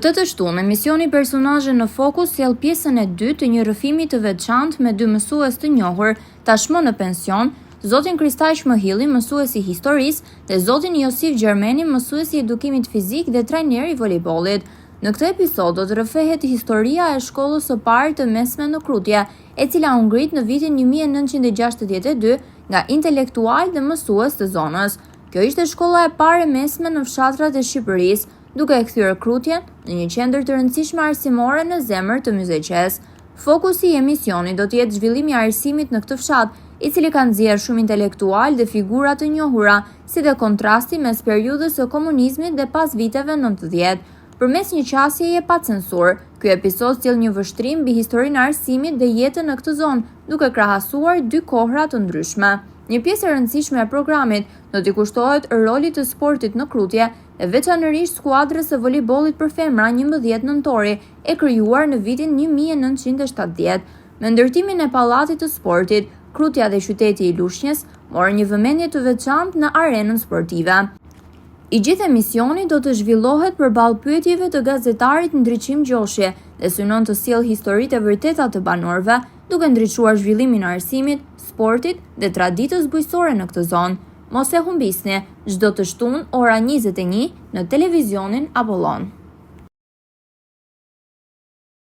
Këtë shtunë, emisioni Personazhe në Fokus sjell pjesën e dytë të një rrëfimi të veçantë me dy mësues të njohur, tashmë në pension, zotin Kristaj Shmëhilli, mësuesi historisë, dhe zotin Josif Gjermeni, mësuesi edukimit fizik dhe trajner i volejbollit. Në këtë episod do të rrëfehet historia e shkollës së parë të mesme në Krutje, e cila u ngrit në vitin 1962 nga intelektual dhe mësues të zonës. Kjo ishte shkolla e parë e mesme në fshatrat e Shqipërisë, duke e kthyer Krutjen në një qendër të rëndësishme arsimore në zemër të Myzeqes. Fokusi i emisionit do të jetë zhvillimi i arsimit në këtë fshat, i cili ka nxjerrë shumë intelektual dhe figura të njohura, si dhe kontrasti mes periudhës së komunizmit dhe pas viteve 90. Përmes një qasjeje pa censur, ky episod sjell një vështrim mbi historinë e arsimit dhe jetën në këtë zonë, duke krahasuar dy kohra të ndryshme. Një pjesë e rëndësishme e programit do t'i kushtohet rolit të sportit në Krutje dhe veçanërisht skuadrës së volejbollit për femra 11 nëntori, e krijuar në vitin 1970. Me ndërtimin e pallatit të sportit, Krutja dhe qyteti i Lushnjës morën një vëmendje të veçantë në arenën sportive. I gjithë emisioni do të zhvillohet përballë pyetjeve të gazetarit Ndriçim Gjoshi dhe synon të sjellë historitë e vërteta të banorëve, duke ndriçuar zhvillimin e arsimit, sportit dhe traditës bujqësore në këtë zonë. Mos e humbisni, çdo të shtunë ora 21 në televizionin Apollon.